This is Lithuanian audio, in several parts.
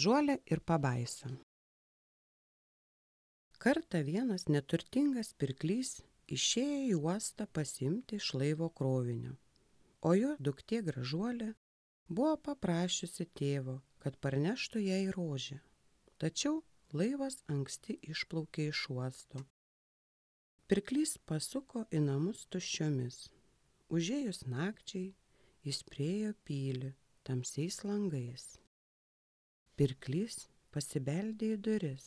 Gražuolė ir pabaisa. Kartą vienas neturtingas pirklys išėjo į uostą pasiimti iš laivo krovinio, o jo duktė Gražuolė buvo paprašiusi tėvo, kad parneštų jai rožę. Tačiau laivas anksti išplaukė iš uosto. Pirklys pasuko į namus tuščiomis. Užėjus nakčiai, jis priėjo pilį tamsiais langais. Pirklys pasibeldė į duris,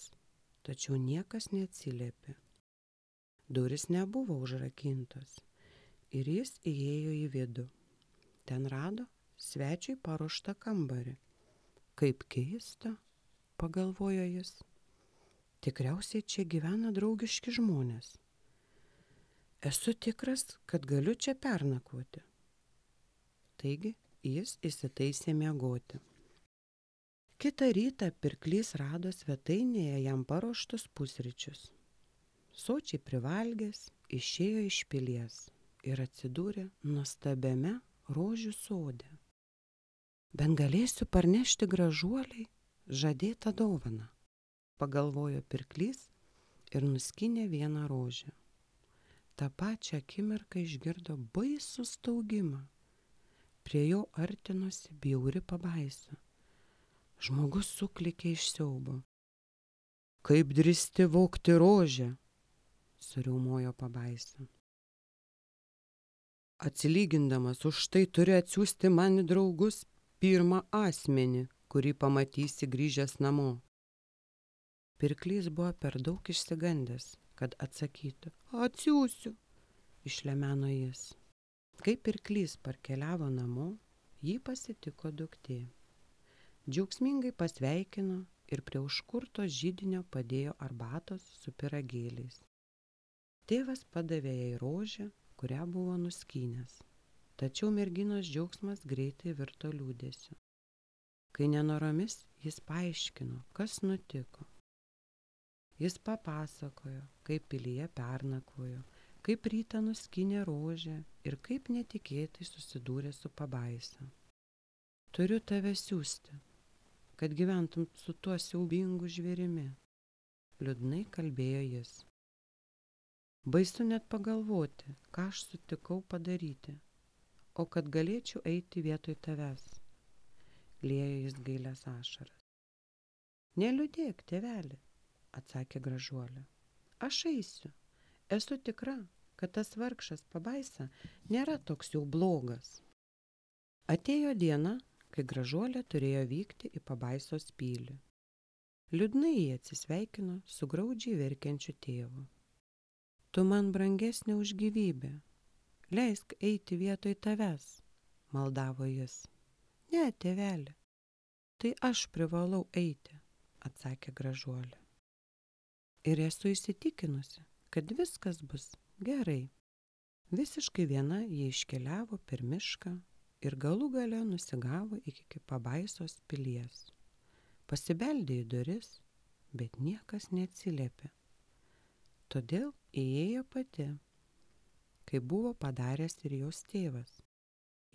tačiau niekas neatsiliepė. Durys nebuvo užrakintos ir jis įėjo į vidų. Ten rado svečiui paruoštą kambarį. Kaip keista, pagalvojo jis. Tikriausiai čia gyvena draugiški žmonės. Esu tikras, kad galiu čia pernakvoti. Taigi jis įsitaisė miegoti. Kitą rytą pirklys rado svetainėje jam paruoštus pusryčius. Sočiai privalgęs išėjo iš pilies ir atsidūrė nuostabiame rožių sode. Bent galėsiu parnešti Gražuolei žadėtą dovaną, pagalvojo pirklys ir nuskynė vieną rožę. Ta pačią akimirką išgirdo baisų staugimą. Prie jo artinosi bjauri pabaisa. Žmogus suklykė iš siaubo. Kaip drįsti vogti rožę, suriaumojo pabaisa. Atsilygindamas už tai turi atsiųsti man į draugus pirmą asmenį, kurį pamatysi grįžęs namo. Pirklys buvo per daug išsigandęs, kad atsakytų. Atsiųsiu, išlemeno jis. Kai pirklys parkeliavo namo, jį pasitiko duktė. Džiaugsmingai pasveikino ir prie užkurto židinio padėjo arbatos su pyragėliais. Tėvas padavė jai rožę, kurią buvo nuskynęs. Tačiau merginos džiaugsmas greitai virto liūdesiu. Kai nenoromis jis paaiškino, kas nutiko. Jis papasakojo, kaip pilyje pernakvojo, kaip rytą nuskynė rožę ir kaip netikėtai susidūrė su pabaisa. Turiu tave siųsti, kad gyventum su tuo siaubingu žvėrimi, liūdnai kalbėjo jis. Baisu net pagalvoti, ką aš sutikau padaryti, o kad galėčiau eiti vietoj tavęs, liejo jis gailias ašaras. Neliūdėk, tėveli, atsakė Gražuolė. Aš eisiu. Esu tikra, kad tas vargšas pabaisa nėra toks jau blogas. Atėjo diena, kai Gražuolė turėjo vykti į pabaisos pilį. Liūdnai jį atsisveikino su graudžiai verkiančiu tėvu. Tu man brangesnė už gyvybę. Leisk eiti vietoj tavęs, maldavo jis. Ne, tėveli, tai aš privalau eiti, atsakė Gražuolė. Ir esu įsitikinusi, kad viskas bus gerai. Visiškai viena jie iškeliavo per mišką ir galų gale nusigavo iki pabaisos pilies. Pasibeldė į duris, bet niekas neatsiliepė. Todėl įėjo pati, kaip buvo padaręs ir jos tėvas.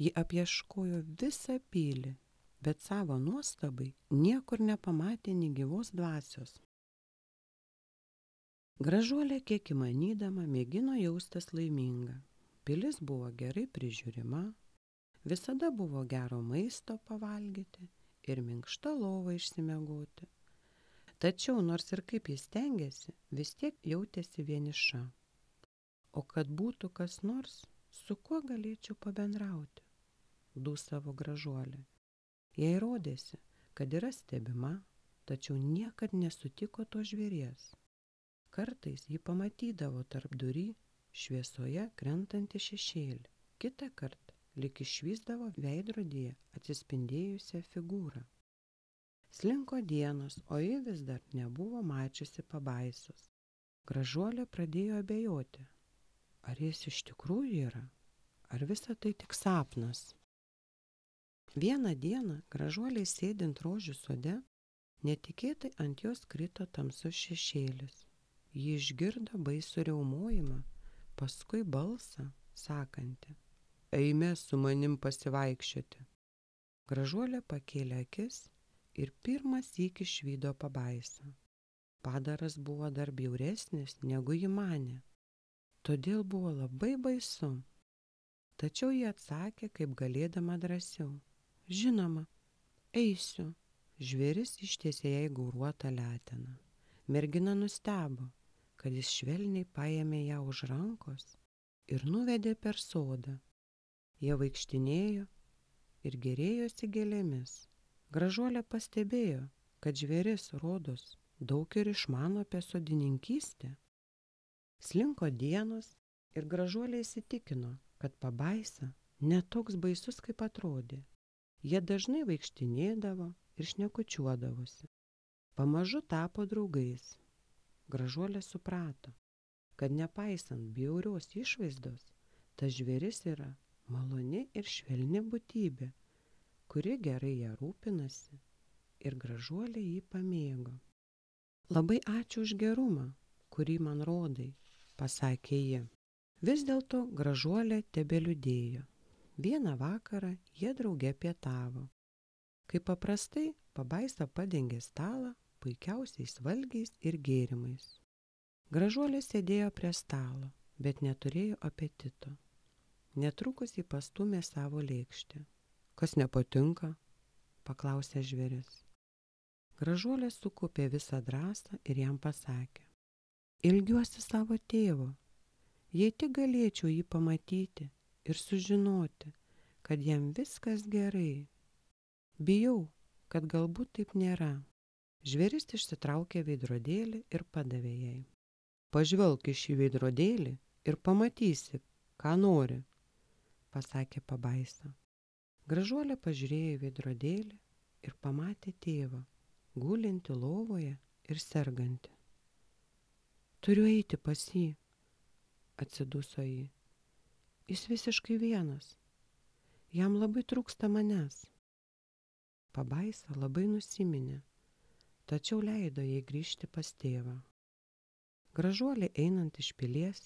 Ji apieškojo visą pilį, bet savo nuostabai niekur nepamatė nė gyvos dvasios. Gražuolė kiek įmanydama mėgino jaustis laiminga. Pilis buvo gerai prižiūrima, visada buvo gero maisto pavalgyti ir minkšta lova išsimiegoti. Tačiau nors ir kaip jis stengėsi, vis tiek jautėsi vieniša. O kad būtų kas nors, su kuo galėčiau pabendrauti, dūsavo Gražuolė. Jai rodėsi, kad yra stebima, tačiau niekad nesutiko to žvėries. Kartais ji pamatydavo tarp durį šviesoje krentantį šešėlį. Kitą kartą lyg išvysdavo veidrodyje atsispindėjusią figūrą. Slinko dienos, o ji vis dar nebuvo mačiusi pabaisos. Gražuolė pradėjo abejoti. Ar jis iš tikrųjų yra? Ar visa tai tik sapnas? Vieną dieną Gražuolei sėdint rožių sode, netikėtai ant jos krito tamsus šešėlis. Ji išgirdo baisų riaumojimą, paskui balsą, sakantį, eime su manim pasivaikščioti. Gražuolė pakėlė akis ir pirmas sykį išvydo pabaisą. Padaras buvo dar bjauresnis, negu ji manė. Todėl buvo labai baisu. Tačiau ji atsakė, kaip galėdama drąsiau. Žinoma, eisiu. Žvėris ištiesė jai gauruotą leteną. Mergina nustebo, kad jis švelniai paėmė ją už rankos ir nuvedė per sodą. Jie vaikštinėjo ir gėrėjosi gėlėmis. Gražuolė pastebėjo, kad žvėris, rodos, daug ir išmano apie sodininkystę. Slinko dienos ir Gražuolė įsitikino, kad pabaisa ne toks baisus, kaip atrodė. Jie dažnai vaikštinėdavo ir šnekučiuodavosi. Pamažu tapo draugais. Gražuolė suprato, kad nepaisant bjaurios išvaizdos, tas žvėris yra maloni ir švelni būtybė, kuri gerai ją rūpinasi, ir Gražuolė jį pamėgo. Labai ačiū už gerumą, kurį man rodai, pasakė ji. Vis dėlto Gražuolė tebeliūdėjo. Vieną vakarą jie drauge pietavo. Kaip paprastai, pabaisa padengė stalą puikiausiais valgiais ir gėrimais. Gražuolė sėdėjo prie stalo, bet neturėjo apetito. Netrukus jį pastūmė savo lėkštę. Kas nepatinka? Paklausė žvėris. Gražuolė sukaupė visą drąsą ir jam pasakė. Ilgiuosi savo tėvo. Jei tik galėčiau jį pamatyti ir sužinoti, kad jam viskas gerai. Bijau, kad galbūt taip nėra. Žvėris išsitraukė veidrodėlį ir padavė jai. Pažvelk į šį veidrodėlį ir pamatysi, ką nori, pasakė pabaisa. Gražuolė pažiūrėjo į veidrodėlį ir pamatė tėvą, gulinti lovoje ir sergantį. Turiu eiti pas jį, atsiduso jį. Jis visiškai vienas. Jam labai trūksta manęs. Pabaisa labai nusiminė, tačiau leido jai grįžti pas tėvą. Gražuolė einant iš pilies,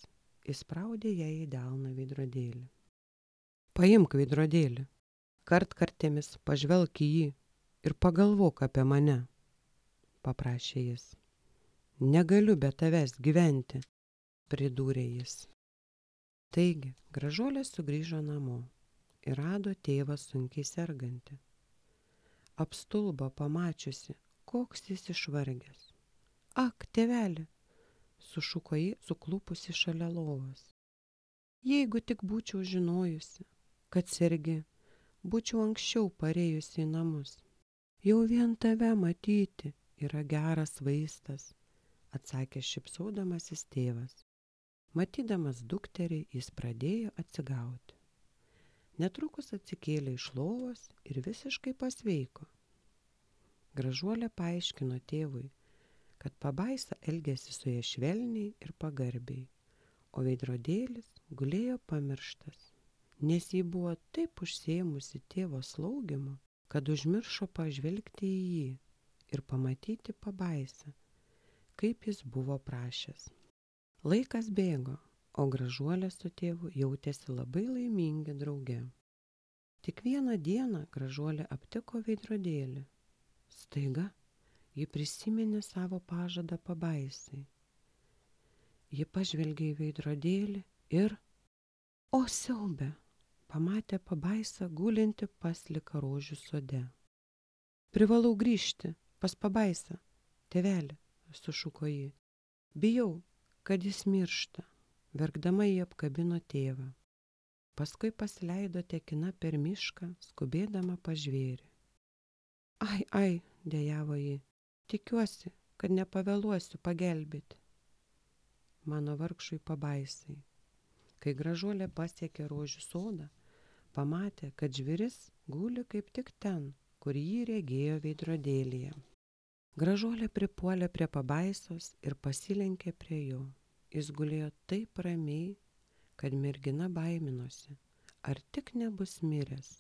įspraudė jai į delną veidrodėlį. Paimk veidrodėlį, kartkartėmis pažvelk į jį ir pagalvok apie mane, paprašė jis. Negaliu be tavęs gyventi, pridūrė jis. Taigi, Gražuolė sugrįžo namo ir rado tėvą sunkiai sergantį. Apstulbo pamačiusi, koks jis išvargęs. Ak, tėveli, sušuko ji, suklupusi šalia lovos. Jeigu tik būčiau žinojusi, kad sergi, būčiau anksčiau parėjusi į namus. Jau vien tave matyti yra geras vaistas, atsakė šypsodamasis tėvas. Matydamas dukterį, jis pradėjo atsigauti. Netrukus atsikėlė iš lovos ir visiškai pasveiko. Gražuolė paaiškino tėvui, kad pabaisa elgėsi su ja švelniai ir pagarbiai, o veidrodėlis gulėjo pamirštas, nes ji buvo taip užsiėmusi tėvo slaugymu, kad užmiršo pažvelgti į jį ir pamatyti pabaisą, kaip jis buvo prašęs. Laikas bėgo, o Gražuolė su tėvu jautėsi labai laimingi drauge. Tik vieną dieną Gražuolė aptiko veidrodėlį. Staiga ji prisiminė savo pažadą pabaisai. Ji pažvelgė į veidrodėlį ir, o siaube, pamatė pabaisą gulinti paslika rožių sode. Privalau grįžti pas pabaisą, tėvelį, sušuko ji. Bijau, kad jis miršta, verkdama jį apkabino tėvą. Paskui pasileido tekina per mišką, skubėdama pažvėrį. Ai, dejavo ji, tikiuosi, kad nepavėluosiu pagelbėti. Mano vargšui pabaisai. Kai Gražuolė pasiekė rožių sodą, pamatė, kad žvėris guli kaip tik ten, kur jį regėjo veidrodėlyje. Gražuolė pripuolė prie pabaisos ir pasilenkė prie jo. Jis gulėjo taip ramiai, kad mergina baiminosi, ar tik nebus miręs.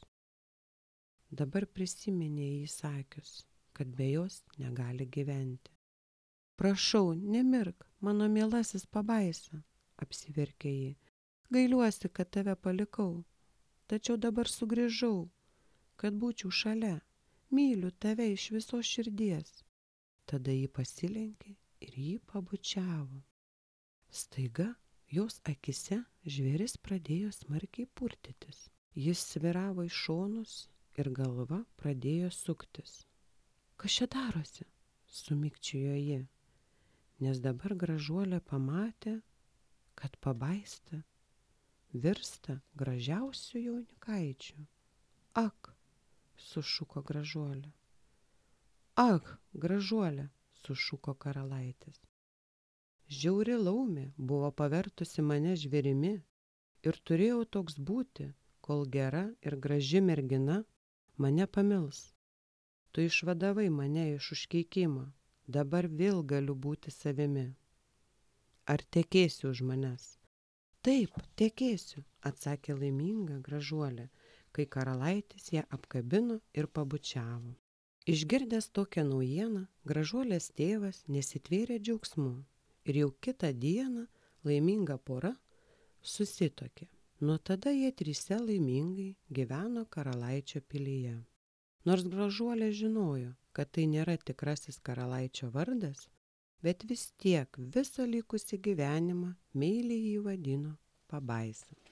Dabar prisiminė jį sakius, kad be jos negali gyventi. Prašau, nemirk, mano mielasis pabaisa, apsiverkė ji. Gailiuosi, kad tave palikau, tačiau dabar sugrįžau, kad būčiau šalia. myliu tave iš visos širdies. Tada ji pasilenkė ir jį pabučiavo. Staiga jos akise žvėris pradėjo smarkiai purtytis. Jis sviravo į šonus ir galva pradėjo suktis. Kas čia darosi? Sumikčiojo ji, nes dabar Gražuolė pamatė, kad pabaista virsta gražiausiu jaunikaičiu. Ak, sušuko Gražuolė. Ak, Gražuolė, sušuko karalaitis. Žiauri laumė buvo pavertusi mane žvėrimi ir turėjau toks būti, kol gera ir graži mergina mane pamils. Tu išvadavai mane iš užkeikimo, dabar vėl galiu būti savimi. Ar tekėsi už manęs? Taip, tekėsiu, atsakė laiminga Gražuolė, kai karalaitis ją apkabino ir pabučiavo. Išgirdęs tokią naujieną, Gražuolės tėvas nesitvėrė džiaugsmu ir jau kitą dieną laiminga pora susituokė. Nuo tada jie trise laimingai gyveno karalaičio pilyje. Nors Gražuolė žinojo, kad tai nėra tikrasis karalaičio vardas, bet vis tiek visą likusį gyvenimą meiliai jį vadino pabaisa.